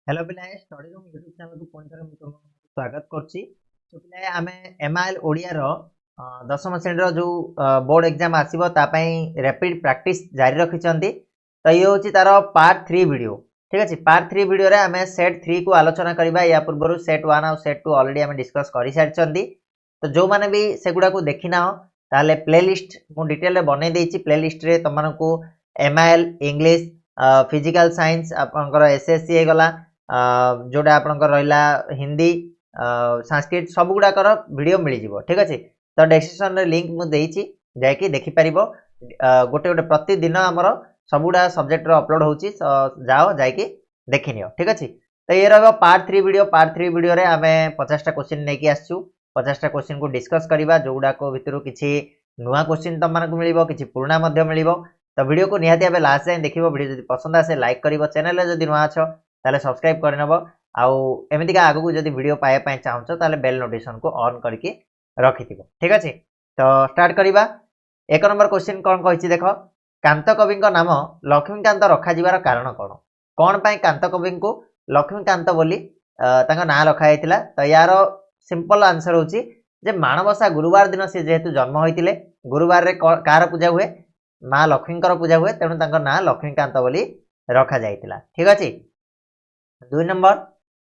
Hello पिलाए study room YouTube channel को पुणी थरे तुमको स्वागत करछि। तो पिलाए आमे एमआईएल ओडिया रो दशम श्रेणी रो जो बोर्ड एग्जाम आसीबो ता पई रैपिड प्रैक्टिस जारी रखिचंती। तो ये होछि तारो पार्ट 3 वीडियो। ठीक अछि, पार्ट 3 वीडियो रे आमे सेट 3 को आलोचना करबा। या पूर्वरु सेट 1 और सेट 2 ऑलरेडी आमे डिस्कस करि सारिचंती। तो जो माने भी सेगुडा को देखिना हो ताले प्लेलिस्ट मु डिटेल रे बनै देछि। प्लेलिस्ट रे तमनकु एमआईएल इंग्लिश फिजिकल साइंस आपनकर एसएससी हे गला जोड़ा आपनकर रहिला हिंदी संस्कृत सब गुडाकर वीडियो मिल जिवो। ठीक अछि, तो डिस्क्रिप्शन रे लिंक मु देइछि जाय कि देखि परिबो। गोटे गोटे प्रतिदिन हमर सबुडा सब्जेक्ट रो अपलोड होछि, जाओ जाय कि देखिनियो। ठीक अछि, तो ये रहबो पार्ट 3 वीडियो। पार्ट 3 वीडियो रे हमें 50 टा क्वेश्चन नै कि आछू। 50 टा क्वेश्चन को डिस्कस करिबा, जोडा को भितरु किछि नुवा क्वेश्चन तम मानकु मिलिबो, किछि पुराना मध्य मिलिबो। तो वीडियो को निहाती आबे लास्ट जाय देखिबो। वीडियो जदि पसंद आसे लाइक करिबो, चैनल रे जदि नुवा अछो ताले सब्सक्राइब कर नबो। आउ एमितिका आगु जदि वीडियो पाए पाए चाहछो ताले बेल नोटिफिकेशन को ऑन करके रखिथिबो। ठीक अछि, तो स्टार्ट करिबा। एक नंबर क्वेश्चन कोन कहिछि देखो, कांत कवि को नाम लक्ष्मीकांत रखा जिवार कारण कोन? कोन पय कांत कवि को लक्ष्मीकांत बोली तांका ना रखा हैतिला? तो यार सिंपल आंसर होछि जे माणबसा गुरुवार दिन से जेहेतु जन्म होइतिले, गुरुवार रे कार पूजा हुए, मां लक्ष्मीकर पूजा हुए, तेणु तांका ना लक्ष्मीकांत बोली रखा जाइतिला। ठीक अछि। 2 नंबर,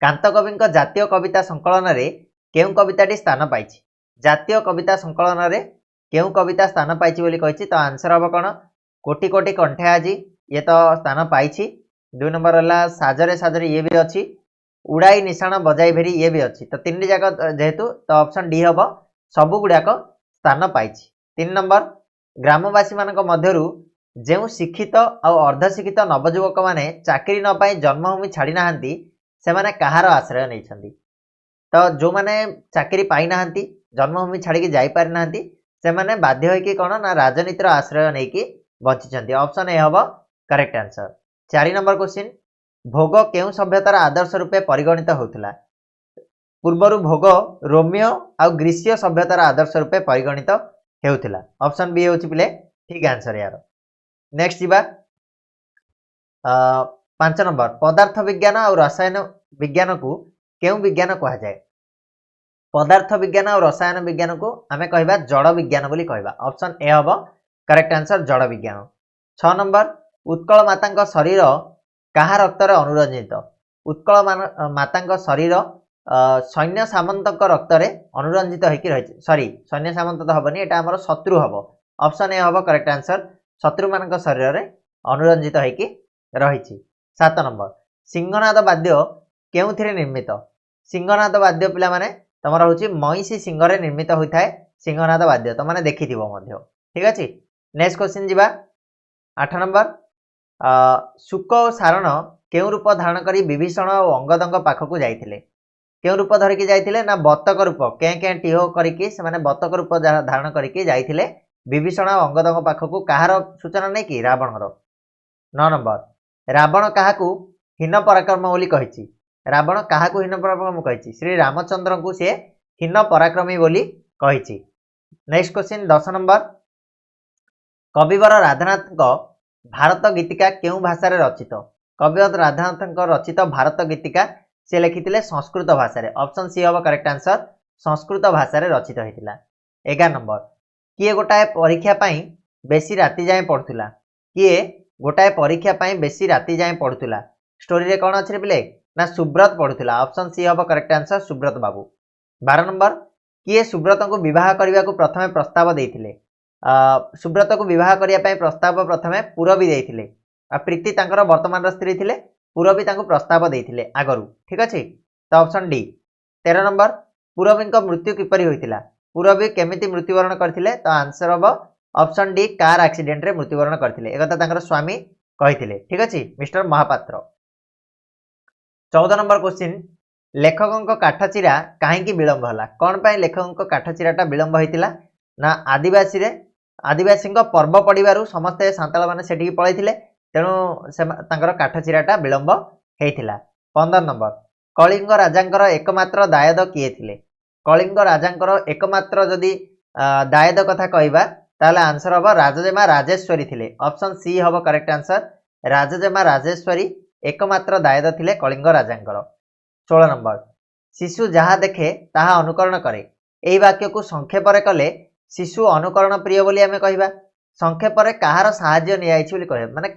कांत कवि जातीय कविता संकलन रे केउ कविताटी स्थान पाइछि? जातीय कविता संकलन रे केउ कविता स्थान पाइछि बोली कहिछि? तो आंसर हबो कोन? कोटि कोटि कंठे आजी, ये तो स्थान पाइछि। 2 नंबर हला साजरे साजरे, ये भी अछि। उड़ाई निशाण बजाई भेरी, ये भी अछि। तो तीन जाक जेहेतु, तो ऑप्शन डी हबो सबु गुडाक स्थान पाइछि। 3 नंबर, ग्रामवासी मानक मध्यरु जेउ शिक्षित और अर्धशिक्षित नवजुवक माने चाकरी न पाई जन्मभूमि छाड़ी नाहंती, से माने कहार आश्रय नै छंती? तो जो माने चाकरी पाई नाहंती, जन्मभूमि छाड़ी के जाई पारि नाहंती, से माने बाध्य होई कि कोन ना राजनीतिर आश्रय नै कि बचि छंती। ऑप्शन ए हबो करेक्ट आंसर। 4 नंबर क्वेश्चन, भोग केउ सभ्यतार आदर्श रूपे परिगणित होउथला? पूर्वरु भोग रोमियो और ग्रीसीय सभ्यतार आदर्श रूपे परिगणित हेउथला। ऑप्शन बी होछि पिले ठीक आंसर यार। नेक्स्ट जीवा 5 नंबर, पदार्थ विज्ञान और रसायन विज्ञान को केउ विज्ञान कहा जाए? पदार्थ विज्ञान और रसायन विज्ञान को आमे कहबा जड़ विज्ञान बोली कहबा। ऑप्शन ए हबो करेक्ट आंसर जड़ विज्ञान। 6 नंबर, उत्कल मातांक शरीर काहा रक्तरे अनुरंजित? उत्कल मातांक शरीर सैन्य सामंतक रक्तरे अनुरंजित होइकी रहिछि। सॉरी, सैन्य सामंत तो हबनी, एटा हमर शत्रु हबो। ऑप्शन ए हबो करेक्ट आंसर शत्रु मानक शरीर रे अनुरंजित होइकी रहिछि। 7 नंबर, सिंहनाद वाद्य केउथिरे निर्मित? सिंहनाद वाद्य पिला माने तमरा होछि मईसी सिंह रे निर्मित होइथाय सिंहनाद वाद्य, तो माने देखिथिबो मध्य। ठीक अछि। नेक्स्ट क्वेश्चन जीवा 8 नंबर, सुक और सारण केउ रूप धारण करी विभीषण और अंगदंग पाखकु जाइथिले? केउ रूप धरिकी जाइथिले ना बतक रूप के टिहो करिकी से माने बतक रूप धारण करिकी जाइथिले विभीषण और अंगदंग पाखकु। कहार सूचना नै कि? रावणर। 9 नंबर, रावण काहाकू हीन पराक्रम बोली कहिछि? रावण काहाकू हीन पराक्रम कहिछि? श्री रामचंद्र को से हीन पराक्रमी बोली कहिछि। नेक्स्ट क्वेश्चन 10 नंबर, कविवर राधानाथ भारत गीतिका केउ भाषा रे रचित? कविवर राधानाथ रचित भारत गीतिका से लिखिथिले संस्कृत भाषा रे। ऑप्शन सी हबो करेक्ट आंसर संस्कृत भाषा रे रचित होइतिला। 11 नंबर, किए गोटाए परीक्षा पई बेसी राति जाय पढुतिला? किए गोटाए परीक्षा पई बेसी राति जाय पढुतिला? स्टोरी रे कोन अछि रे पिले ना सुब्रत पढुतिला। ऑप्शन सी हबो करेक्ट आंसर सुब्रत बाबू। 12 नंबर, किए सुब्रत को विवाह करबा को प्रथमे प्रस्ताव देइथिले? सुब्रत को विवाह करिया पई प्रस्ताव प्रथमे पूरबी देइथिले। प्रीति तांकर वर्तमान स्त्री थिले, पूरबी तांको प्रस्ताव देइथिले आगरु। ठीक अछि, तो ऑप्शन डी। 13 नंबर, पूरबी को मृत्यु किपरि होइतिला? पूरबी केमिति मृत्युवरण करथिले? तो आंसर हबो ऑप्शन डी कार एक्सीडेंट रे मृत्युवरण करथिले। एकता तांकर स्वामी कहिथिले। ठीक अछि, मिस्टर महापात्र। 14 नंबर क्वेश्चन, लेखकक काठचिरा काहेकि विलंब हला? कोन पय लेखकक काठचिराटा विलंब होइतिला? ना आदिवासी रे आदिवासी पर्व पड़िबारु समस्ते सांताल माने सेठी पळैथिले, तेणु से तांकर काठचिराटा विलंब हेइथिला। 15 नंबर, कलिंग राजांकर एकमात्र दायद किए थिले? कलिंग राजांकर एकमात्र जदि दायद कथा कहबा ताले आंसर हबो राजजेमा राजेश्वरी थिले। ऑप्शन सी हबो करेक्ट आंसर राजजेमा राजेश्वरी एकमात्र दायद थिले कलिंग राजांकर। 16 नंबर शिशु जहाँ देखे ताहा अनुकरण करे। एही वाक्य को संक्षेप कले शिशु अनुकरण प्रिय बोली आमे कहिबा। संक्षेप कहार साहाय्य नियाइछि बोली कहबा माने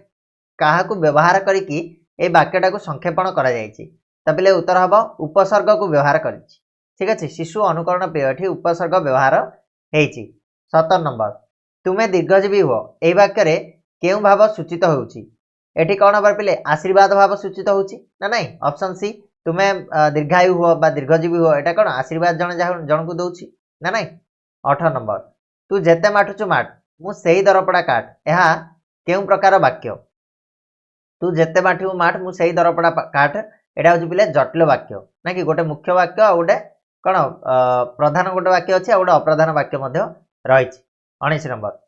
काहाकू व्यवहार करिकि ए वाक्यटा को संक्षेपण करा जायछि। त पिले उत्तर हबो उपसर्ग को व्यवहार करिछि। ठीक अछि शिशु अनुकरण प्रिय एठी उपसर्ग व्यवहार हेछि। 17 नंबर तुमे दीर्घजीवी हो। एही वाक्य रे केउ भाव सूचित होउछि। एठी कोन हबार पिले आशीर्वाद भाव सूचित होउछि ना नहीं। ऑप्शन सी तुमे दीर्घायु हो बा दीर्घजीवी हो एटा कोन आशीर्वाद जण को दउछि ना नहीं। 18 नंबर तू जेते माठुचु माठ मु सेही दरपड़ा काट। एहा केउ प्रकार वाक्य। तू जेते माठिबु माठ मु सेही दरपड़ा काट एटा होछि पिले जटिल वाक्य ना कि गोटे मुख्य वाक्य आ गोटे कोन प्रधान गोटे वाक्य अछि आ गोटे अप्रधान वाक्य मध्ये रहिछि। 19 नंबर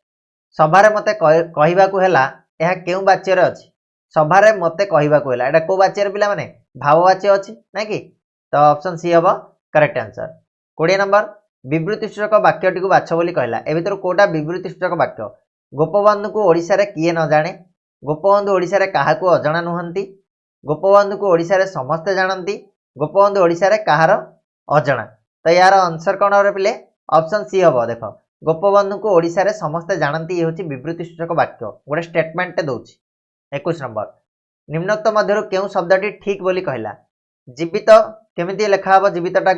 सभारे मते कहिबाकू हेला एहा केउ वाच्य रे अछि। सभारे मते कहिबाकू हेला एटा को वाच्य रे पिला माने भाववाच्य अछि ना कि। तो ऑप्शन सी हबो करेक्ट आंसर। 20 नंबर विवृत्ति सूचक वाक्यटी को बाछ बोली कहला। ए भितर कोटा विवृत्ति सूचक वाक्य। गोपबंधु को ओडिसा रे किए न जाने। गोपबंधु ओडिसा रे काहाकू अजणा नुहंती। गोपबंधु को ओडिसा रे समस्ते जानंती। गोपबंधु ओडिसा रे काहार अजणा। तो यार आंसर कोन रे पिले ऑप्शन सी हबो। देखो गोपबंधु को ओडिसा रे समस्ते जानंती होछि विवृत्ति सूचक वाक्य गोटे स्टेटमेंट दउछि। 21 नंबर निम्नोक्त मध्यरु केउ शब्दटी ठीक बोली कहला। जीवित केमिति लेखा हबो जीवितटा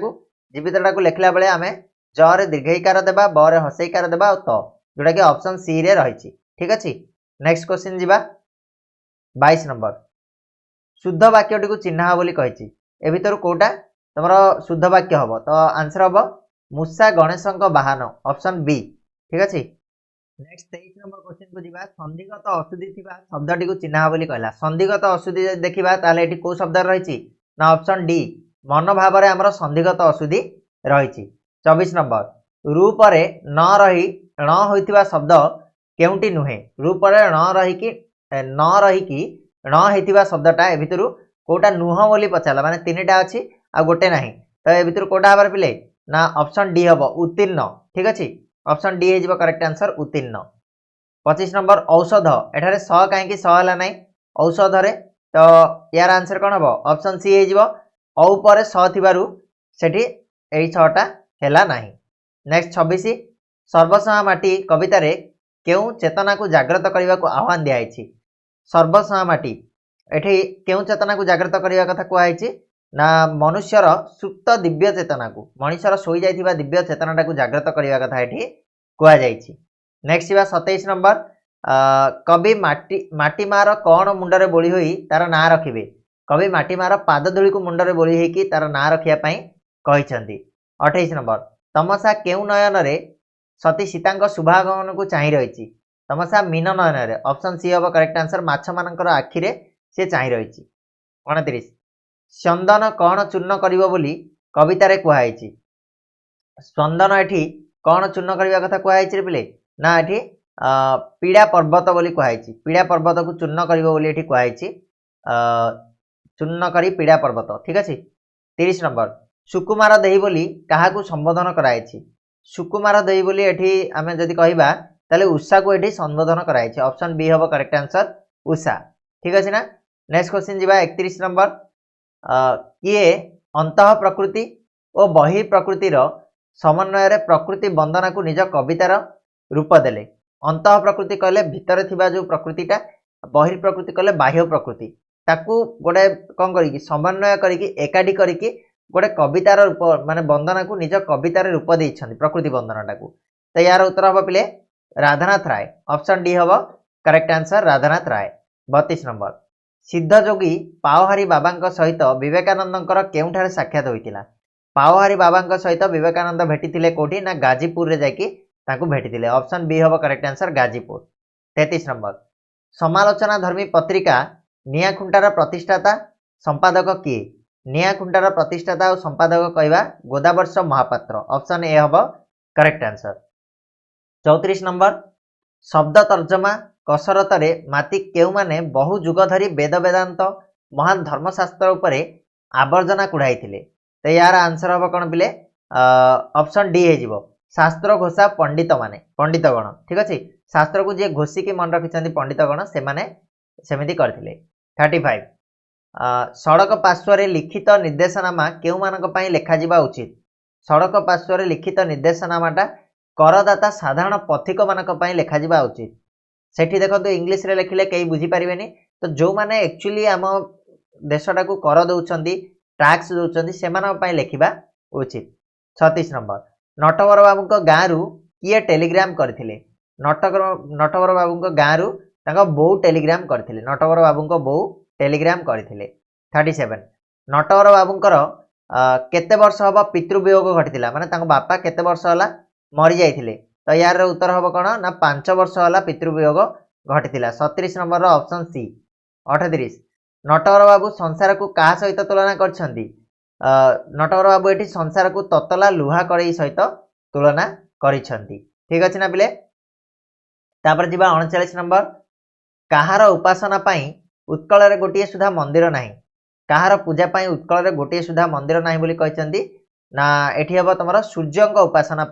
को लेखला बेले आमे ज रे दीर्घईकार देबा ब रे हसईकार देबा तो जोटा कि ऑप्शन सी रे रहिछि। ठीक अछि नेक्स्ट क्वेश्चन जिबा 22 नंबर शुद्ध वाक्यटी को चिन्हा बोली कहिछि। ए भितर कोटा तमरो शुद्ध वाक्य हबो। तो आंसर हबो मूषा गणेशंक वाहन ऑप्शन बी। ठीक अछि नेक्स्ट 23 नंबर क्वेश्चन को जिबा संधिगत अशुद्धि थिबा शब्दटी को चिन्हा बोली कहला। संधिगत अशुद्धि देखिबा ताले एठी को शब्द रहिछि ना ऑप्शन डी मनोभाव रे हमर संधिगत अशुद्धि रहिछि। 24 नंबर रूप रे न रही न होइतिबा शब्द केउंटी नुहे। रूप रे न रही कि न हेतिबा शब्दटा ए भितरु कोटा नुह बोली पचाला माने तीनटा अछि आ गोटे नाही। तो ए भितरु कोटा हबार पिले ना ऑप्शन डी हबो उत्तीर्ण। ठीक अछि ऑप्शन डी हे जिवो करेक्ट आंसर उत्तीर्ण। 25 नंबर औषध एठारे स काहे कि स हला नाही औषध रे। तो यार आंसर कोन हबो ऑप्शन सी हे जिवो औ परे स थिबारु सेठी एई छटा हेला नाही। नेक्स्ट 26 सर्वसहा माटी कविता रे केउ चेतना को जागृत करबा को आह्वान दिया आइछि। सर्वसहा माटी एठी केउ चेतना को जागृत करबा कथा को आइछि ना मनुष्यर सुप्त दिव्य चेतना को मनुष्यर सोई जाइथिबा दिव्य चेतनाटा को जागृत करबा कथा एठी को जाइछि। नेक्स्ट बा 27 नंबर कवि माटीमार कौन मुंडरे बोली होई तार ना रखिबे। कवि माटीमार पादधूली को मुंडरे बोली होई कि तार ना रखिया पई कहिसंती। 28 नंबर तमसा केउ नयन रे सती सीतांक शुभागमन को चाहि रहिछि। तमसा मीन नयन रे ऑप्शन सी हबो करेक्ट आंसर माछ मानकर आखि रे से चाहि रहिछि। 29 स्यंदन कौन चूर्ण करिवो बोली कविता रे कुहाइछि। स्पंदन एठी कौन चूर्ण करबा कथा कुहाइछि रे पिले ना एठी पीड़ा पर्वत बोली कुहाइछि। पीड़ा पर्वत को चूर्ण करिवो बोली एठी कुहाइछि चूर्ण करी पीड़ा पर्वत। ठीक अछि 30 नंबर सुकुमार देही बोली काहाकू संबोधन कराइछि। सुकुमार देही बोली एठी आमे जदि कहिबा ताले उषा को एठी संबोधन कराइछि। ऑप्शन बी हबो करेक्ट आंसर उषा। ठीक अछि ना नेक्स्ट क्वेश्चन जिबा 31 नंबर किए अंतः प्रकृति और बहि प्रकृतिर समन्वय रे प्रकृति वंदना को निज कवितार रूप देले। अंतः प्रकृति कहले भितर थिबा जो प्रकृतिटा बहि प्रकृति कहले बाह्य प्रकृति ताकू गोटे कोन करी कि समन्वय करी कि एकाडी करी कि गोटे कवितार रूप माने वंदना को निज कवितार रूप देइछन प्रकृति वंदनाटा को। तो यार उत्तर हबो पिले राधानाथ राय। ऑप्शन डी हबो करेक्ट आंसर राधानाथ राय। 32 नंबर सिद्ध जोगी पावहारी बाबा सहित विवेकानंदकर केउठारे साक्षात होइतिला। पावहारी बाबा सहित विवेकानंद भेटिथिले कोठी ना गाजीपुर रे जाकी ताकू भेटिथिले। ऑप्शन बी हबो करेक्ट आंसर गाजीपुर। 33 नंबर समालोचना धर्मी पत्रिका नियाखुंटार प्रतिष्ठाता संपादक किए। नियाखुंटार प्रतिष्ठाता और संपादक कहवा गोदावर्ष महापात्र। ऑप्शन ए हबो करेक्ट आंसर। 34 नंबर शब्द तर्जमा कसरत रे माती केउ माने बहु जुग धरी वेद वेदांत महान धर्मशास्त्र उपरे आवर्जना कुढ़ाइथिले। तो यार आंसर हबो कोन बिले ऑप्शन डी हे जिवो शास्त्र घोषा पंडित माने पंडितगण। ठीक अछि शास्त्र को जे घोषी के मन रखिसंती पंडितगण से माने सेमिति करथिले। 35 सड़क पार्श्व लिखित निर्देशनामा केउमानक लेखाजिबा उचित सड़क पार्श्व लिखित निर्देशनामाटा करदाता साधारण पथिक मानक लेखाजिबा उचित सेठी देखो इंग्लिश रे लिखिले कई बुझी पारिबेनी तो जो माने एक्चुअली आम देशटा को कर दउचंदी टैक्स दउचंदी सेमानक लेखिबा उचित 36 नंबर नटवर बाबू गाँव किए टेलीग्राम करथिले नटवर बाबू गाँव तांको बो टेलीग्राम करथिले नटवर बाबू बो टेलीग्राम करथिले 37 नटवर बाबूंकर केते वर्ष हबो पितृवियोग घटितिला माने तांको बापा केते वर्ष होला मरि जाइथिले तो यार उत्तर हम कौन ना 5 वर्ष है पितृवियोग घटी 37 नंबर ऑप्शन सी 38 नटवर बाबू संसार को क्या सहित तुलना कर नटवर बाबू ये संसार को ततला लुहा कड़ई सहित तुलना कर ठीक अच्छे ना पिले तापर जीवा 39 नंबर कहार उपासना उत्कल गोटे सुधा मंदिर ना कहार पूजा उत्कल गोटे सुधा मंदिर ना कहते ना एठी हम तुम सूर्य उपासना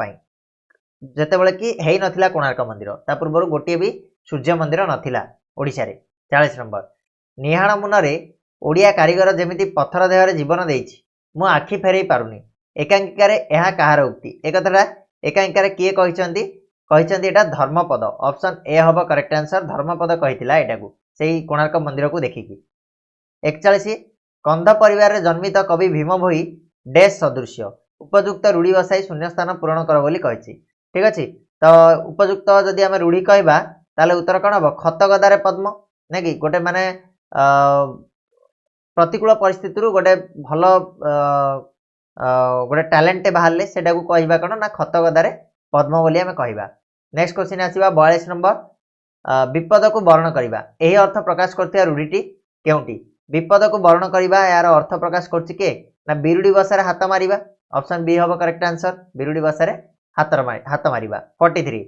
जेतेबेले कि हेई नथिला कोणार्क मंदिर ता पूर्व गोटे भी सूर्य मंदिर नथिला ओडिशा रे 40 नंबर निहाण मुनरे ओडिया कारीगर जेमिति पत्थर देहरे जीवन देइछि मु आखि फेरई पारुनी एकांकिका रे एहा कहार उक्ति एक कथाटा एकांकिका रे किए कहिसंती एटा धर्मपद ऑप्शन ए हबो करेक्ट आंसर धर्मपद कहितिला एटाकू सेही कोणार्क मंदिर को देखिकी 41 कंध परिवार रे जन्मित कवि भीम भोई डैश सदृश्य उपयुक्त रूढ़ी बसाई शून्यस्थान पूरण कर बोली कहिछि ठीक अच्छे तो उपयुक्त जदि आम रूढ़ी कहवा ताले उत्तर कौन हम खत गदारे पद्म ना कि गोटे माने प्रतिकूल परिस्थिति गोटे भल गोटे टैलेंट बाहर से कहवा कौन ना खत गदारे पद्म बोली आम कहवा नेक्स्ट क्वेश्चन आसवा 42 नंबर विपद को वर्ण करवा यही अर्थ प्रकाश करथिबा रूढ़ीटी केउटी विपद को वर्ण करवा यार अर्थ प्रकाश करछि के ना बिरुडी बसारे हाथ मारिबा ऑप्शन बी हबो करेक्ट आंसर बिरुडी बसारे हाथ मारिबा 43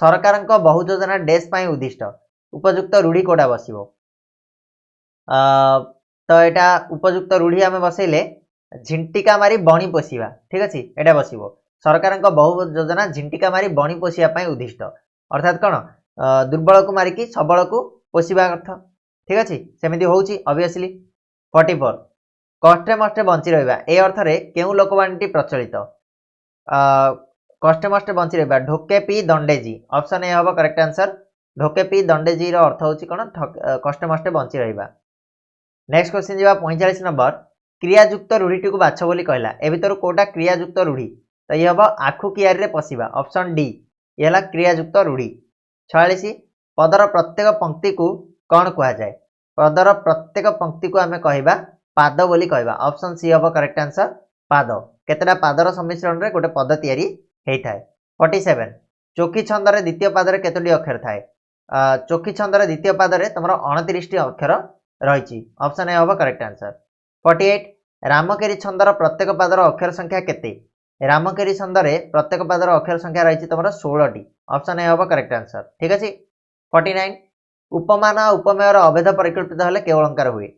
सरकार बहु योजना डैश उद्दिष्ट उपयुक्त रूढ़ी कोडा बसिबो तो एटा उपयुक्त रूढ़ी आम बसैले झिंटिका मारी बणी पोषिबा ठीक अच्छे एटा बसिबो सरकार बहु योजना झिंटिका मारी बणी पोषिबा उद्दिष्ट अर्थात कौन दुर्बल को मारिकी सबल को पोषिबा अर्थ ठीक अच्छे सेमिति होउची ऑब्वियसली 44 कष्टे मष्टे बंची रहिबा ए अर्थ रे केउ लोकवाणी प्रचलित कष्टे मष्टे बंची रहिबा ढोके पी दंडेजी ऑप्शन ए हबो करेक्ट आंसर ढोके पी दंडेजी रो अर्थ होची कोन कष्टे मष्टे बंची रहिबा नेक्स्ट क्वेश्चन जीवा 45 नंबर क्रियायुक्त रूढ़ीटी को बाछ बोली कहला ए भीतर कोटा क्रियायुक्त रूढ़ी तो ये हबो आखु कियारी रे पसिबा ऑप्शन डी ये हला क्रियायुक्त रूढ़ी 46 पदर प्रत्येक पंक्ति को कौन कहा जाए पदर प्रत्येक पंक्ति को आमे कहबा पाद बोली कहबा ऑप्शन सी हबो करेक्ट आंसर पाद केतेटा पादर सम्मिश्रण रे गोटे पद तयारी हेइथाय 47 चोखी छंदरे द्वितीय पादरे केतोटी अक्षर थाए चोखी छंदरे द्वितीय पादरे तमरो 29 टी अक्षर रहिछि ऑप्शन ए हबो करेक्ट आंसर 48 रामकेरी छंदर प्रत्येक पादर अक्षर संख्या केते रामकेरी छंदरे प्रत्येक पादर अक्षर संख्या रहिछि तमरो 16 टी ऑप्शन ए हबो करेक्ट आंसर ठीक अछि 49 उपमान उपमेयर अभेद परिकल्पित हेले के अलंकार हुए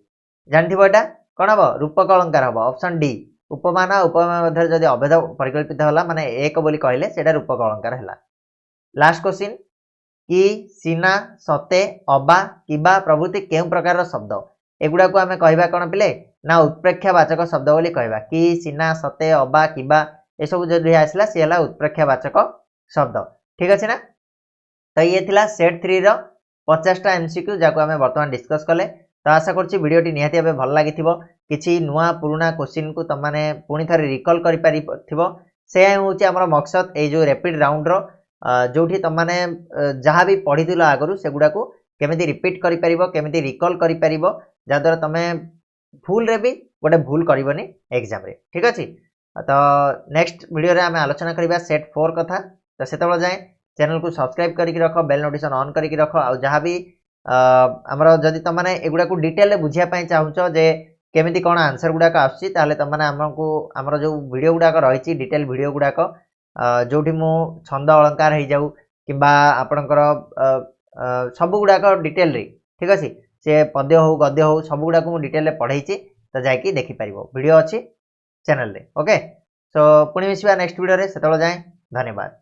जानथिबो एटा कोन हबो रूपक अलंकार हबो ऑप्शन डी उपमान उपमेय मध्य जदि अभेद परिकल्पित होला माने एक बोली कहले सेटा रूपक अलंकार हैला लास्ट क्वेश्चन कि सीना सते अबा किबा प्रभृति केउ प्रकार शब्द एगुडा को आमे कहबा कोन पिले ना उत्प्रेक्षावाचक शब्द बोली कहबा कि सीना सते अबा किबा ए सब जदि आसला से हला उत्प्रेक्षावाचक शब्द ठीक अछि ना तो ये थिला सेट 3 रो 50टा एमसीक्यू जाको आमे वर्तमान डिस्कस कले तो आशा करछि वीडियोटी निहाती भाबे भल लागिथिबो किछि नुआ पुराना क्वेश्चन को तुम माने पुणी थरे रिकॉल करि पारिथिबो से होछि हमर मकसद ए जो रैपिड राउंड रो जोठी तुम माने जहां भी पढिथिलो आगरु सेगुडा को केमिति रिपीट करि परिबो केमिति रिकॉल करि परिबो जादर तमे भूल रे भी गोटे भूल करबनी एग्जाम रे ठीक अछि तो नेक्स्ट वीडियो रे आमे आलोचना करिबा सेट 4 कथा तो सेतबेला जाय चैनल को सब्सक्राइब करके रख बेल नोटिफिकेशन ऑन करके रख आ जहाँ भी आमर जदि तुम मैंने एगुड़ा को डिटेल बुझापी चाहूच जे केमिति कौन आंसर गुड़ाक आसुची ताले तुम मैंने आमको आमर जो वीडियो गुड़ाक रही डिटेल वीडियो गुड़ाक जोठी मु छंद अलंकार हो जाऊ कि आपणकर सब गुड़ाक डिटेल रे ठीक अच्छे से पद्य हो गद्य हो सब गुड़ाक मुझे डिटेल पढ़ाई तो जाकि देखिपार वीडियो अच्छी चैनल रे ओके सो पुणी मिसवा नेक्स्ट वीडियो रे सेतबेला जाए धन्यवाद।